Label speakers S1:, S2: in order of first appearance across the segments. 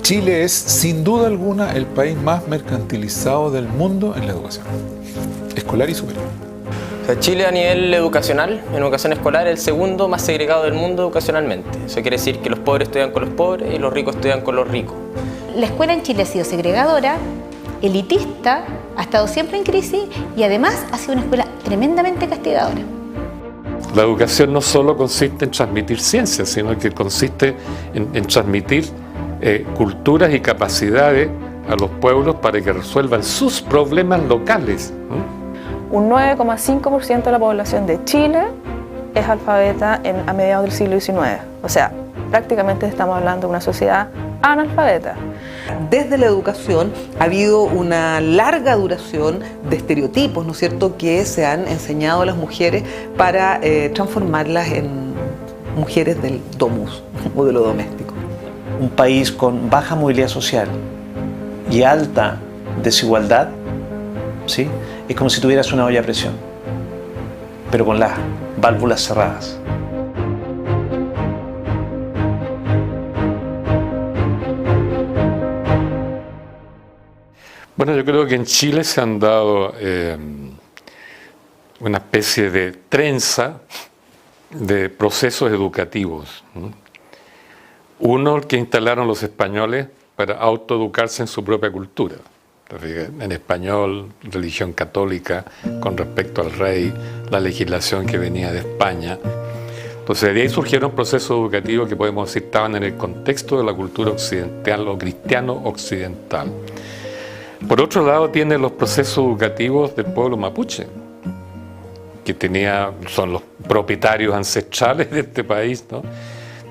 S1: Chile es, sin duda alguna, el país más mercantilizado del mundo en la educación escolar y superior.
S2: O sea, Chile a nivel educacional, en educación escolar, es el segundo más segregado del mundo educacionalmente. Eso quiere decir que los pobres estudian con los pobres y los ricos estudian con los ricos.
S3: La escuela en Chile ha sido segregadora, elitista, ha estado siempre en crisis y además ha sido una escuela tremendamente castigadora.
S4: La educación no solo consiste en transmitir ciencias, sino que consiste en transmitir culturas y capacidades a los pueblos para que resuelvan sus problemas locales.
S5: Un 9,5% de la población de Chile es alfabeta a mediados del siglo XIX. O sea, prácticamente estamos hablando de una sociedad analfabeta.
S6: Desde la educación ha habido una larga duración de estereotipos, ¿no es cierto?, que se han enseñado a las mujeres para transformarlas en mujeres del domus o de lo doméstico.
S7: Un país con baja movilidad social y alta desigualdad, ¿sí?, es como si tuvieras una olla a presión, pero con las válvulas cerradas.
S4: Bueno, yo creo que en Chile se han dado una especie de trenza de procesos educativos. Uno, el que instalaron los españoles para autoeducarse en su propia cultura. En español, religión católica con respecto al rey, la legislación que venía de España. Entonces de ahí surgieron procesos educativos que podemos decir estaban en el contexto de la cultura occidental o cristiano occidental. Por otro lado tiene los procesos educativos del pueblo mapuche, que son los propietarios ancestrales de este país, ¿no?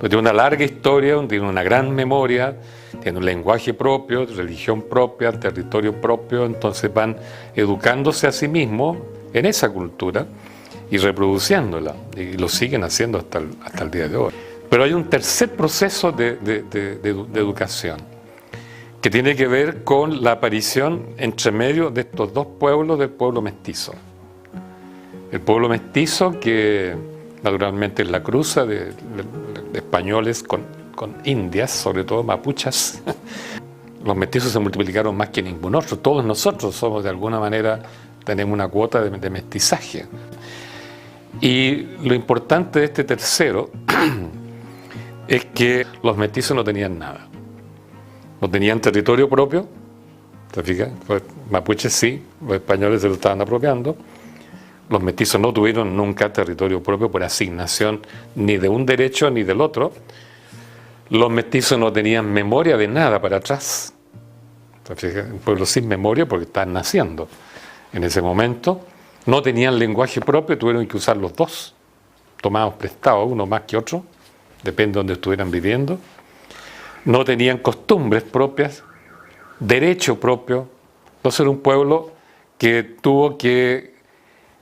S4: Pero tiene una larga historia, tiene una gran memoria, tiene un lenguaje propio, religión propia, territorio propio, entonces van educándose a sí mismos en esa cultura y reproduciéndola, y lo siguen haciendo hasta el día de hoy. Pero hay un tercer proceso de educación, que tiene que ver con la aparición entre medio de estos dos pueblos del pueblo mestizo. El pueblo mestizo, que naturalmente es la cruza de españoles con indias, sobre todo mapuchas. Los mestizos se multiplicaron más que ningún otro. Todos nosotros somos, de alguna manera, tenemos una cuota de mestizaje. Y lo importante de este tercero es que los mestizos no tenían nada. No tenían territorio propio, ¿te fijas? Los mapuches sí, los españoles se lo estaban apropiando. Los mestizos no tuvieron nunca territorio propio por asignación ni de un derecho ni del otro. Los mestizos no tenían memoria de nada para atrás. ¿Te fijas? Un pueblo sin memoria porque estaban naciendo en ese momento. No tenían lenguaje propio, tuvieron que usar los dos, tomados prestados, uno más que otro, depende de donde estuvieran viviendo. No tenían costumbres propias, derecho propio. Entonces era un pueblo que tuvo que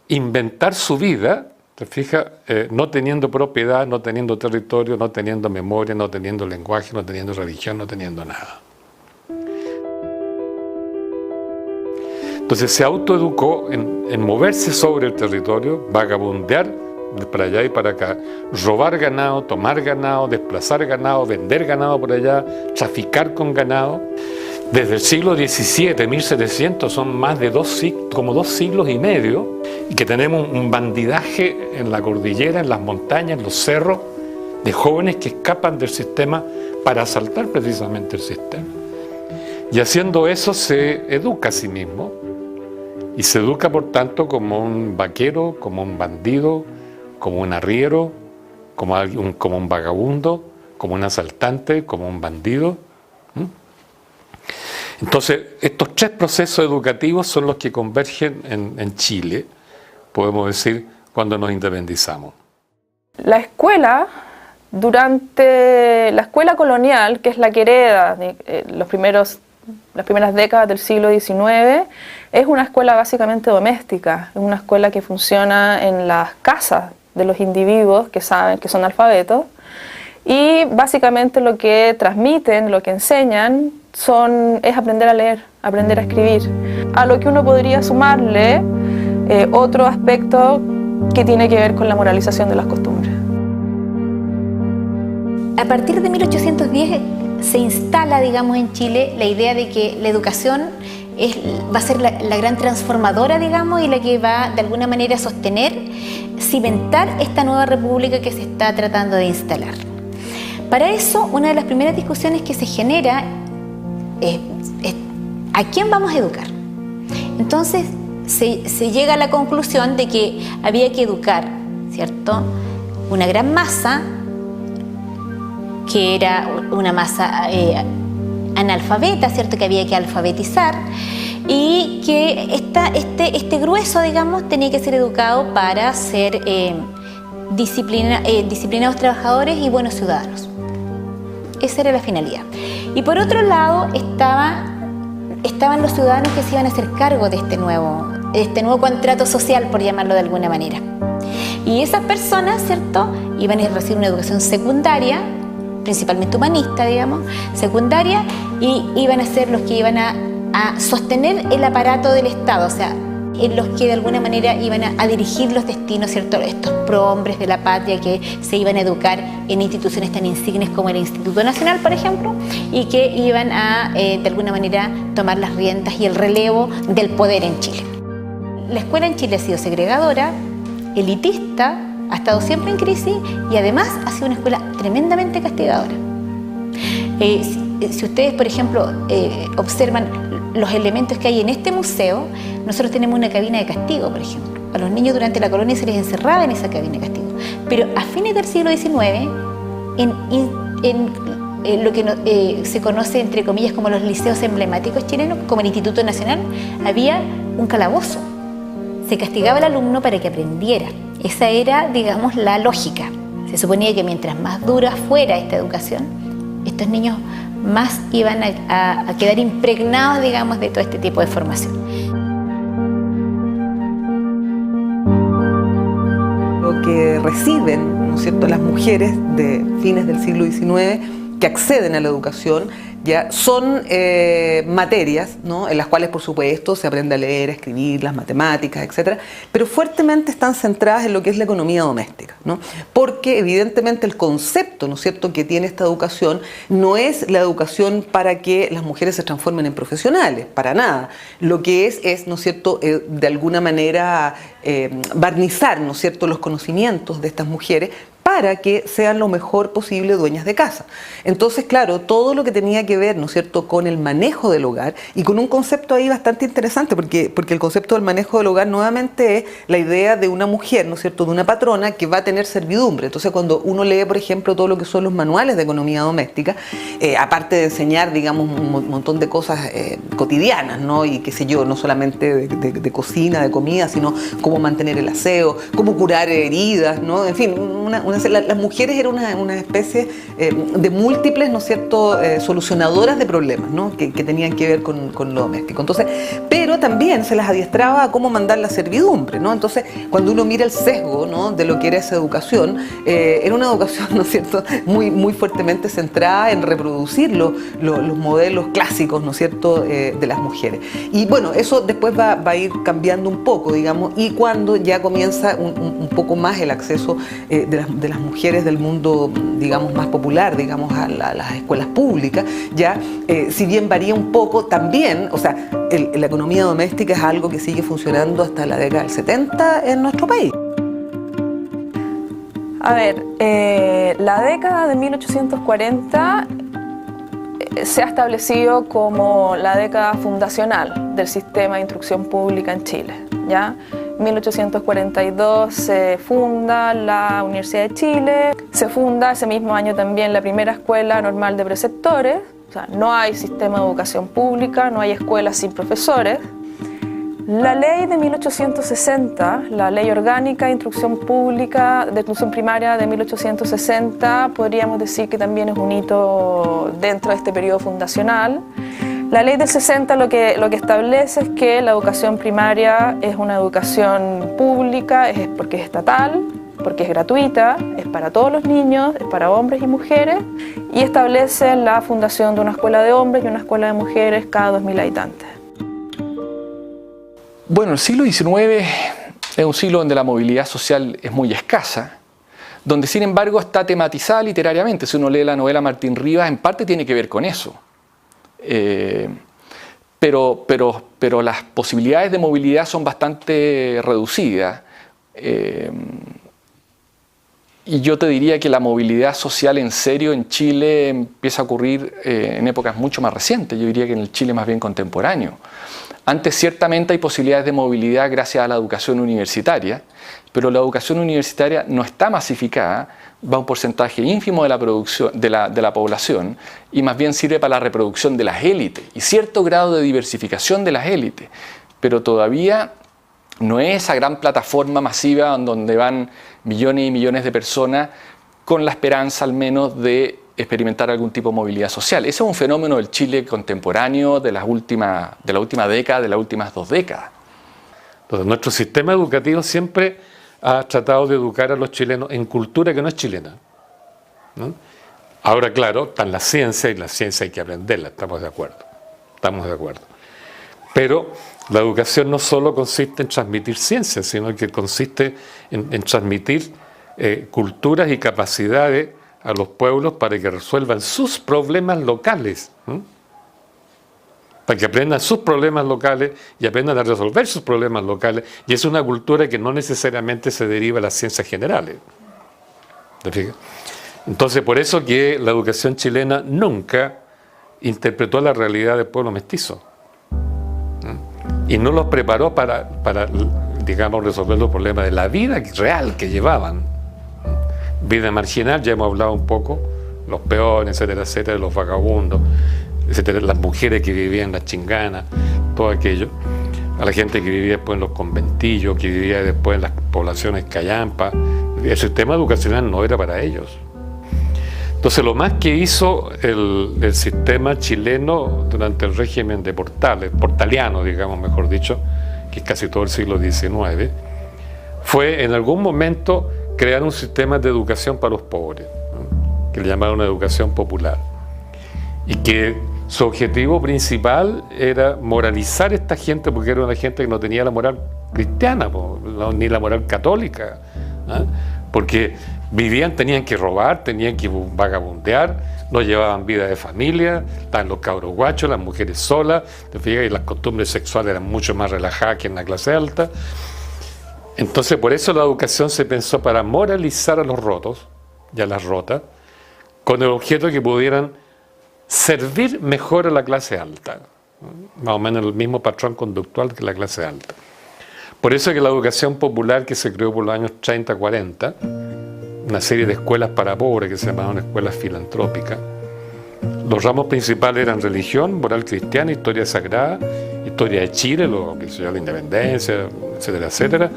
S4: inventar su vida, ¿te fijas? No teniendo propiedad, no teniendo territorio, no teniendo memoria, no teniendo lenguaje, no teniendo religión, no teniendo nada. Entonces se autoeducó en moverse sobre el territorio, vagabundear para allá y para acá, robar ganado, tomar ganado, desplazar ganado, vender ganado por allá, traficar con ganado. Desde el siglo XVII, 1700, son más de como 2 siglos y medio, y que tenemos un bandidaje en la cordillera, en las montañas, en los cerros, de jóvenes que escapan del sistema para asaltar precisamente el sistema. Y haciendo eso se educa a sí mismo, y se educa por tanto como un vaquero, como un bandido, como un arriero, como un vagabundo, como un asaltante, como un bandido. Entonces, estos 3 procesos educativos son los que convergen en Chile, podemos decir, cuando nos independizamos.
S5: La escuela, durante la escuela colonial, que es la que hereda las primeras décadas del siglo XIX, es una escuela básicamente doméstica, es una escuela que funciona en las casas de los individuos que saben que son alfabetos, y básicamente lo que transmiten, lo que enseñan, es aprender a leer, aprender a escribir. A lo que uno podría sumarle otro aspecto que tiene que ver con la moralización de las costumbres.
S3: A partir de 1810 se instala, digamos, en Chile la idea de que la educación va a ser la gran transformadora, digamos, y la que va de alguna manera a sostener, cimentar esta nueva república que se está tratando de instalar. Para eso, una de las primeras discusiones que se genera es ¿a quién vamos a educar? Entonces se llega a la conclusión de que había que educar, ¿cierto?, una gran masa, que era una masa analfabeta, ¿cierto?, que había que alfabetizar, y que este grueso, digamos, tenía que ser educado para ser disciplinados trabajadores y buenos ciudadanos. Esa era la finalidad. Y por otro lado estaban los ciudadanos que se iban a hacer cargo de este nuevo contrato social, por llamarlo de alguna manera. Y esas personas, ¿cierto?, iban a recibir una educación secundaria, principalmente humanista, digamos, secundaria, y iban a ser los que iban a sostener el aparato del Estado, o sea, en los que de alguna manera iban a dirigir los destinos, ¿cierto?, estos prohombres de la patria que se iban a educar en instituciones tan insignes como el Instituto Nacional, por ejemplo, y que iban a, de alguna manera, tomar las riendas y el relevo del poder en Chile. La escuela en Chile ha sido segregadora, elitista, ha estado siempre en crisis y además ha sido una escuela tremendamente castigadora. Si ustedes, por ejemplo, observan los elementos que hay en este museo, nosotros tenemos una cabina de castigo, por ejemplo. A los niños durante la colonia se les encerraba en esa cabina de castigo. Pero a fines del siglo XIX, en lo que se conoce, entre comillas, como los liceos emblemáticos chilenos, como el Instituto Nacional, había un calabozo. Se castigaba al alumno para que aprendiera. Esa era, digamos, la lógica. Se suponía que mientras más dura fuera esta educación, estos niños más iban a quedar impregnados, digamos, de todo este tipo de formación.
S6: Lo que reciben, ¿no es cierto?, las mujeres de fines del siglo XIX que acceden a la educación ya son materias, ¿no?, en las cuales, por supuesto, se aprende a leer, a escribir, las matemáticas, etcétera, pero fuertemente están centradas en lo que es la economía doméstica, ¿no?, porque evidentemente el concepto, ¿no es cierto?, que tiene esta educación no es la educación para que las mujeres se transformen en profesionales, para nada. Lo que es, ¿no es cierto?, de alguna manera barnizar, ¿no es cierto?, los conocimientos de estas mujeres para que sean lo mejor posible dueñas de casa. Entonces, claro, todo lo que tenía que ver, ¿no es cierto?, con el manejo del hogar, y con un concepto ahí bastante interesante, porque el concepto del manejo del hogar nuevamente es la idea de una mujer, ¿no es cierto?, de una patrona que va a tener servidumbre. Entonces, cuando uno lee, por ejemplo, todo lo que son los manuales de economía doméstica, aparte de enseñar, digamos, un montón de cosas cotidianas, ¿no?, y qué sé yo, no solamente de cocina, de comida, sino cómo mantener el aseo, cómo curar heridas, ¿no?, en fin, las mujeres eran una especie de múltiples, ¿no es cierto?, solucionadoras de problemas, ¿no?, que tenían que ver con lo doméstico. Entonces, pero también se las adiestraba a cómo mandar la servidumbre, ¿no? Entonces, cuando uno mira el sesgo, ¿no?, de lo que era esa educación, era una educación, ¿no es cierto?, muy fuertemente centrada en reproducir los modelos clásicos, ¿no es cierto?, de las mujeres. Y bueno, eso después va a ir cambiando un poco, digamos, y cuando ya comienza un poco más el acceso de las mujeres del mundo, digamos, más popular, digamos, a las escuelas públicas, ya, si bien varía un poco, también, o sea, la economía doméstica es algo que sigue funcionando hasta la década del 70 en nuestro país.
S5: A ver, la década de 1840 se ha establecido como la década fundacional del sistema de instrucción pública en Chile, ¿ya? En 1842 se funda la Universidad de Chile, se funda ese mismo año también la primera escuela normal de preceptores, o sea, no hay sistema de educación pública, no hay escuelas sin profesores. La ley de 1860, la ley orgánica de instrucción pública, de instrucción primaria de 1860, podríamos decir que también es un hito dentro de este periodo fundacional. La ley del 60 lo que establece es que la educación primaria es una educación pública, es porque es estatal, porque es gratuita, es para todos los niños, es para hombres y mujeres, y establece la fundación de una escuela de hombres y una escuela de mujeres cada 2.000 habitantes.
S8: Bueno, el siglo XIX es un siglo donde la movilidad social es muy escasa, donde sin embargo está tematizada literariamente. Si uno lee la novela Martín Rivas, en parte tiene que ver con eso. Pero las posibilidades de movilidad son bastante reducidas. Y yo te diría que la movilidad social en serio en Chile empieza a ocurrir en épocas mucho más recientes. Yo diría que en el Chile más bien contemporáneo. Antes ciertamente hay posibilidades de movilidad gracias a la educación universitaria, pero la educación universitaria no está masificada, va a un porcentaje ínfimo de la población y más bien sirve para la reproducción de las élites y cierto grado de diversificación de las élites, pero todavía no es esa gran plataforma masiva donde van millones y millones de personas con la esperanza al menos de experimentar algún tipo de movilidad social. Ese es un fenómeno del Chile contemporáneo de la última década, de las últimas 2 décadas.
S4: Entonces, nuestro sistema educativo siempre ha tratado de educar a los chilenos en cultura que no es chilena, ¿no? Ahora, claro, está en la ciencia y la ciencia hay que aprenderla, estamos de acuerdo. Pero la educación no solo consiste en transmitir ciencia, sino que consiste en transmitir culturas y capacidades a los pueblos para que resuelvan sus problemas locales, ¿no? Para que aprendan sus problemas locales y aprendan a resolver sus problemas locales. Y es una cultura que no necesariamente se deriva de las ciencias generales. ¿Te fijas? Entonces, por eso que la educación chilena nunca interpretó la realidad del pueblo mestizo, ¿no? Y no los preparó para, digamos, resolver los problemas de la vida real que llevaban. Vida marginal, ya hemos hablado un poco, los peones, etcétera, etcétera, los vagabundos, etcétera, las mujeres que vivían en las chinganas, todo aquello, a la gente que vivía después en los conventillos, que vivía después en las poblaciones callampa. El sistema educacional no era para ellos. Entonces, lo más que hizo el sistema chileno durante el régimen de portaliano, digamos, mejor dicho, que es casi todo el siglo XIX, fue en algún momento crear un sistema de educación para los pobres, ¿no? Que le llamaron una educación popular, y que su objetivo principal era moralizar a esta gente, porque era una gente que no tenía la moral cristiana, ni la moral católica, ¿no? Porque tenían que robar, tenían que vagabundear, no llevaban vida de familia, estaban los cabros guachos, las mujeres solas, te fijas, y las costumbres sexuales eran mucho más relajadas que en la clase alta. Entonces, por eso la educación se pensó para moralizar a los rotos y a las rotas, con el objeto de que pudieran servir mejor a la clase alta, ¿no? Más o menos el mismo patrón conductual que la clase alta. Por eso es que la educación popular, que se creó por los años 30-40, una serie de escuelas para pobres que se llamaban escuelas filantrópicas, los ramos principales eran religión, moral cristiana, historia sagrada, historia de Chile, la independencia, etcétera, etcétera,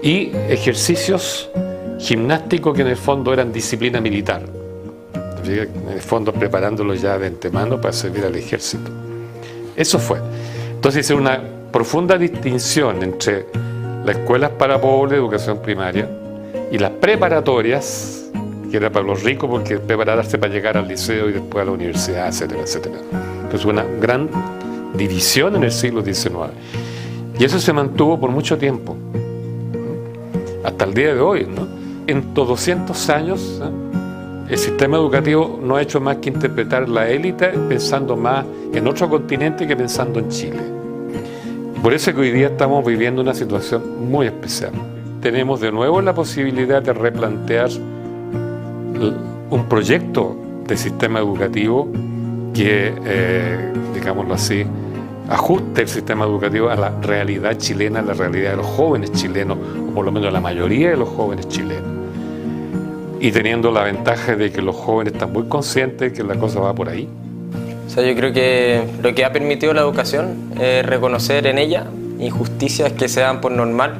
S4: y ejercicios gimnásticos que en el fondo eran disciplina militar, en el fondo preparándolos ya de antemano para servir al ejército. Eso fue. Entonces hice una profunda distinción entre las escuelas para pobres de educación primaria y las preparatorias, que era para los ricos porque prepararse para llegar al liceo y después a la universidad, etcétera, etcétera. Entonces una gran división en el siglo XIX. Y eso se mantuvo por mucho tiempo, hasta el día de hoy, ¿no? En estos 200 años, el sistema educativo no ha hecho más que interpretar la élite pensando más en otro continente que pensando en Chile. Por eso es que hoy día estamos viviendo una situación muy especial. Tenemos de nuevo la posibilidad de replantear un proyecto de sistema educativo que, digámoslo así, ajuste el sistema educativo a la realidad chilena, a la realidad de los jóvenes chilenos, o por lo menos la mayoría de los jóvenes chilenos. Y teniendo la ventaja de que los jóvenes están muy conscientes de que la cosa va por ahí.
S2: O sea, yo creo que lo que ha permitido la educación es reconocer en ella injusticias que se dan por normal,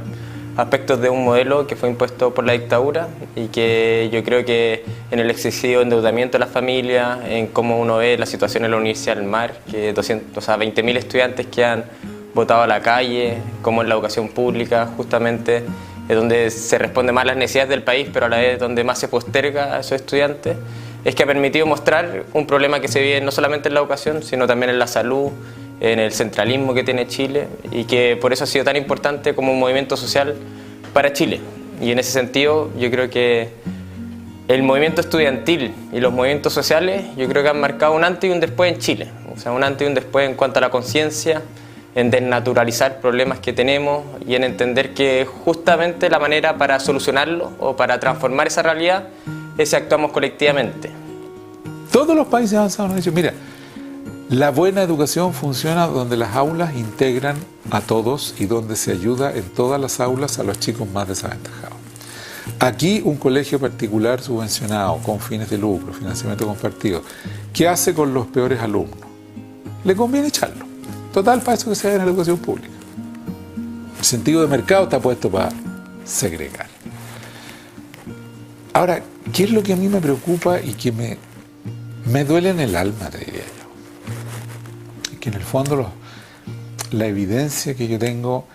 S2: aspectos de un modelo que fue impuesto por la dictadura y que yo creo que en el excesivo endeudamiento de las familias, en cómo uno ve la situación en la Universidad del Mar, que 20.000 estudiantes que han votado a la calle, como en la educación pública, justamente es donde se responde más a las necesidades del país, pero a la vez donde más se posterga a esos estudiantes, es que ha permitido mostrar un problema que se vive no solamente en la educación, sino también en la salud, en el centralismo que tiene Chile, y que por eso ha sido tan importante como un movimiento social para Chile. Y en ese sentido yo creo que El movimiento estudiantil y los movimientos sociales yo creo que han marcado un antes y un después en Chile. O sea, un antes y un después en cuanto a la conciencia, en desnaturalizar problemas que tenemos y en entender que justamente la manera para solucionarlo o para transformar esa realidad es si actuamos colectivamente.
S1: Todos los países avanzados nos han dicho, mira, la buena educación funciona donde las aulas integran a todos y donde se ayuda en todas las aulas a los chicos más desaventajados. Aquí un colegio particular subvencionado con fines de lucro, financiamiento compartido, ¿qué hace con los peores alumnos? Le conviene echarlo. Total, para eso que se haga en la educación pública. El sentido de mercado está puesto para segregar. Ahora, ¿qué es lo que a mí me preocupa y que me duele en el alma, te diría yo? Es que en el fondo la evidencia que yo tengo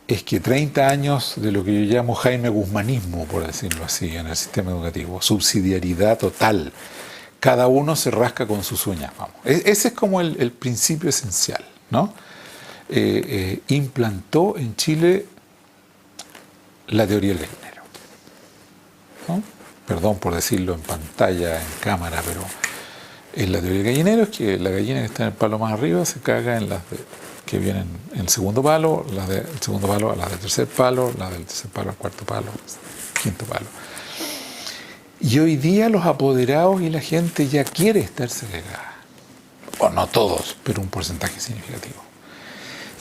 S1: es que 30 años de lo que yo llamo Jaime Guzmanismo, por decirlo así, en el sistema educativo, subsidiariedad total, cada uno se rasca con sus uñas, vamos. Ese es como el principio esencial, ¿no? Implantó en Chile la teoría del gallinero, ¿no? Perdón por decirlo en pantalla, en cámara, pero la teoría del gallinero es que la gallina que está en el palo más arriba se caga en las que vienen en el segundo palo, las del segundo palo a las del tercer palo, las del tercer palo al cuarto palo, quinto palo. Y hoy día los apoderados y la gente ya quiere estar segregada. O no todos, pero un porcentaje significativo.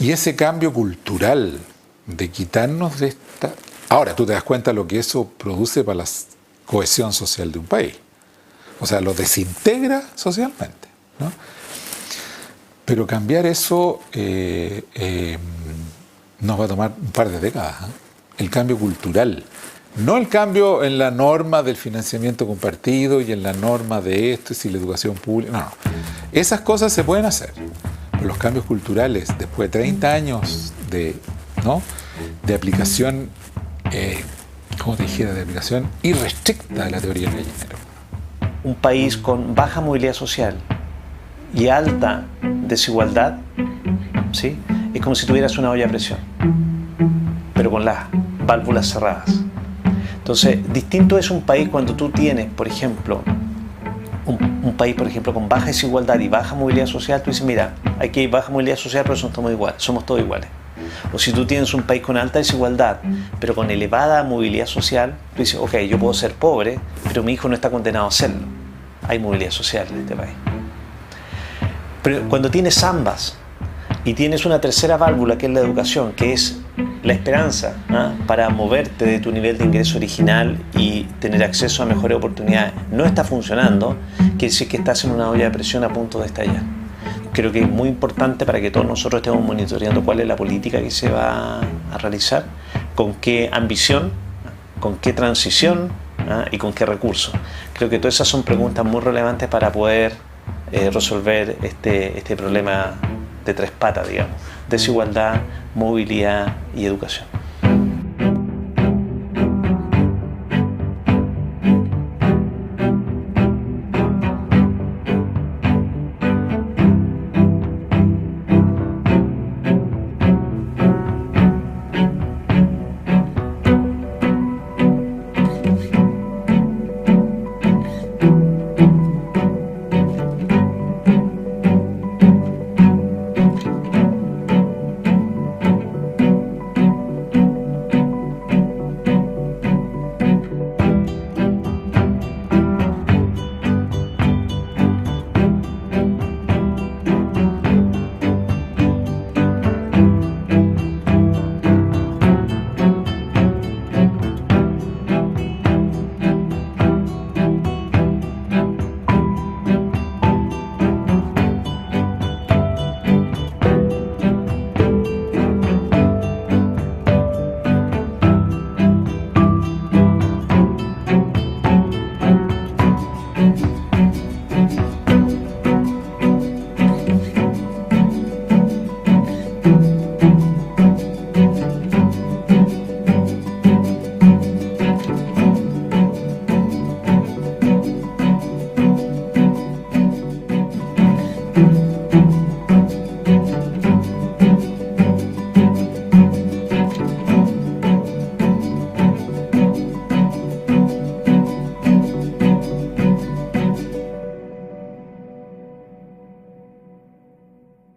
S1: Y ese cambio cultural de quitarnos de esta... Ahora, tú te das cuenta lo que eso produce para la cohesión social de un país. O sea, lo desintegra socialmente, ¿no? Pero cambiar eso nos va a tomar un par de décadas, ¿eh? El cambio cultural. No el cambio en la norma del financiamiento compartido y en la norma de esto y si la educación pública. No. Esas cosas se pueden hacer. Pero los cambios culturales, después de 30 años de aplicación, ¿cómo te dijera? De aplicación irrestricta de la teoría del gallinero.
S7: Un país con baja movilidad social y alta desigualdad, ¿sí? Es como si tuvieras una olla a presión, pero con las válvulas cerradas. Entonces, distinto es un país cuando tú tienes, por ejemplo, un país, por ejemplo, con baja desigualdad y baja movilidad social, tú dices, mira, aquí hay baja movilidad social, pero somos todos iguales. O si tú tienes un país con alta desigualdad, pero con elevada movilidad social, tú dices, ok, yo puedo ser pobre, pero mi hijo no está condenado a serlo. Hay movilidad social en este país. Pero cuando tienes ambas y tienes una tercera válvula que es la educación, que es la esperanza, ¿ah?, para moverte de tu nivel de ingreso original y tener acceso a mejores oportunidades, no está funcionando, quiere decir que estás en una olla de presión a punto de estallar. Creo que es muy importante para que todos nosotros estemos monitoreando cuál es la política que se va a realizar, con qué ambición, con qué transición, ¿ah?, y con qué recursos. Creo que todas esas son preguntas muy relevantes para poder resolver este problema de tres patas, digamos: desigualdad, movilidad y educación.